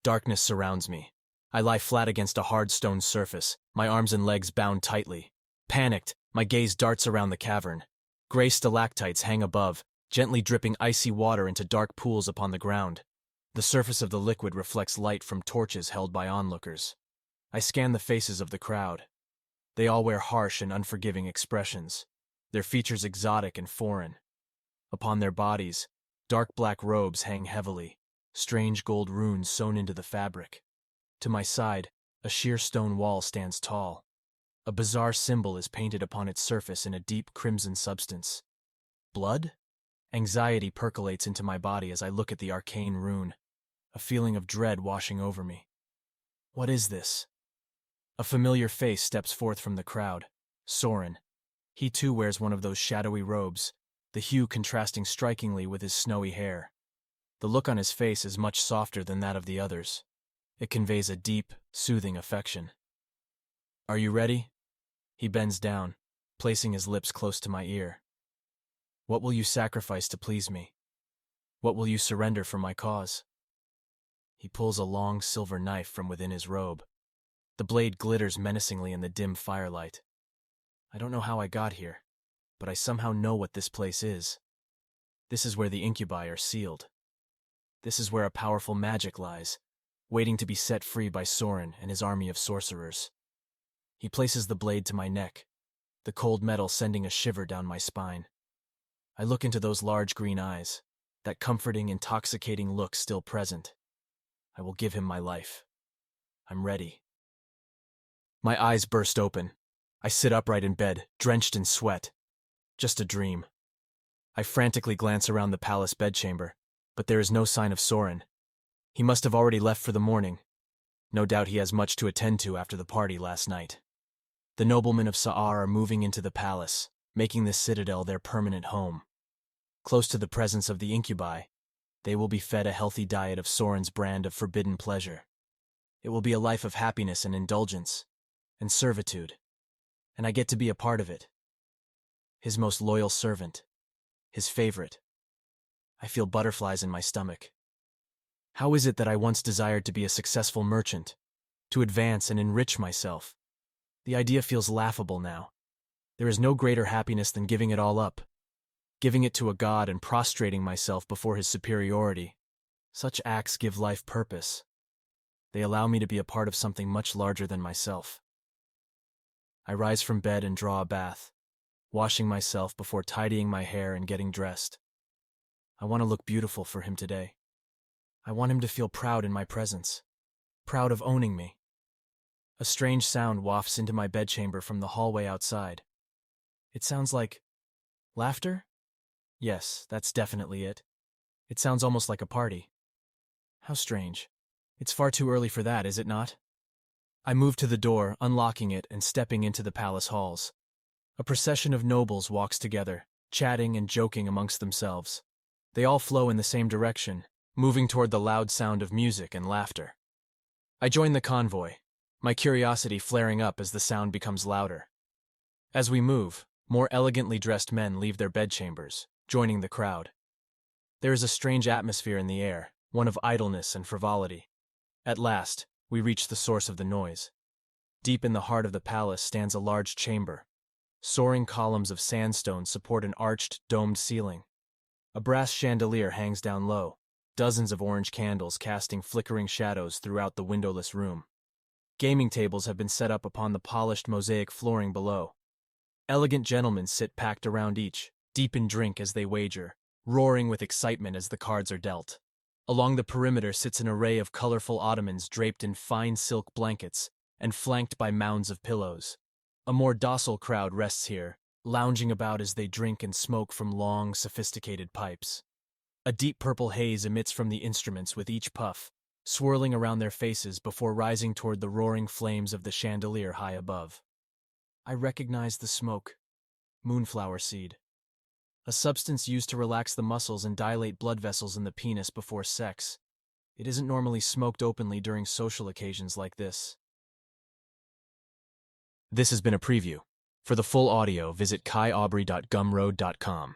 Darkness surrounds me. I lie flat against a hard stone surface, my arms and legs bound tightly. Panicked, my gaze darts around the cavern. Gray stalactites hang above, gently dripping icy water into dark pools upon the ground. The surface of the liquid reflects light from torches held by onlookers. I scan the faces of the crowd. They all wear harsh and unforgiving expressions, their features exotic and foreign. Upon their bodies, dark black robes hang heavily, strange gold runes sewn into the fabric. To my side, a sheer stone wall stands tall. A bizarre symbol is painted upon its surface in a deep crimson substance. Blood? Anxiety percolates into my body as I look at the arcane rune, a feeling of dread washing over me. What is this? A familiar face steps forth from the crowd, Soren. He too wears one of those shadowy robes, the hue contrasting strikingly with his snowy hair. The look on his face is much softer than that of the others. It conveys a deep, soothing affection. Are you ready? He bends down, placing his lips close to my ear. What will you sacrifice to please me? What will you surrender for my cause? He pulls a long silver knife from within his robe. The blade glitters menacingly in the dim firelight. I don't know how I got here, but I somehow know what this place is. This is where the incubi are sealed. This is where a powerful magic lies, waiting to be set free by Soren and his army of sorcerers. He places the blade to my neck, the cold metal sending a shiver down my spine. I look into those large green eyes, that comforting, intoxicating look still present. I will give him my life. I'm ready. My eyes burst open. I sit upright in bed, drenched in sweat. Just a dream. I frantically glance around the palace bedchamber, but there is no sign of Soren. He must have already left for the morning. No doubt he has much to attend to after the party last night. The noblemen of Saar are moving into the palace, making this citadel their permanent home. Close to the presence of the incubi, they will be fed a healthy diet of Soren's brand of forbidden pleasure. It will be a life of happiness and indulgence, and servitude, and I get to be a part of it. His most loyal servant, his favorite. I feel butterflies in my stomach. How is it that I once desired to be a successful merchant, to advance and enrich myself? The idea feels laughable now. There is no greater happiness than giving it all up, giving it to a god and prostrating myself before his superiority. Such acts give life purpose. They allow me to be a part of something much larger than myself. I rise from bed and draw a bath, washing myself before tidying my hair and getting dressed. I want to look beautiful for him today. I want him to feel proud in my presence, proud of owning me. A strange sound wafts into my bedchamber from the hallway outside. It sounds like laughter? Yes, that's definitely it. It sounds almost like a party. How strange. It's far too early for that, is it not? I move to the door, unlocking it and stepping into the palace halls. A procession of nobles walks together, chatting and joking amongst themselves. They all flow in the same direction, moving toward the loud sound of music and laughter. I join the convoy, my curiosity flaring up as the sound becomes louder. As we move, more elegantly dressed men leave their bedchambers, joining the crowd. There is a strange atmosphere in the air, one of idleness and frivolity. At last, we reach the source of the noise. Deep in the heart of the palace stands a large chamber. Soaring columns of sandstone support an arched, domed ceiling. A brass chandelier hangs down low, dozens of orange candles casting flickering shadows throughout the windowless room. Gaming tables have been set up upon the polished mosaic flooring below. Elegant gentlemen sit packed around each, deep in drink as they wager, roaring with excitement as the cards are dealt. Along the perimeter sits an array of colorful ottomans draped in fine silk blankets and flanked by mounds of pillows. A more docile crowd rests here, lounging about as they drink and smoke from long, sophisticated pipes. A deep purple haze emits from the instruments with each puff, swirling around their faces before rising toward the roaring flames of the chandelier high above. I recognize the smoke. Moonflower seed. A substance used to relax the muscles and dilate blood vessels in the penis before sex. It isn't normally smoked openly during social occasions like this. This has been a preview. For the full audio, visit kaiaubrey.gumroad.com.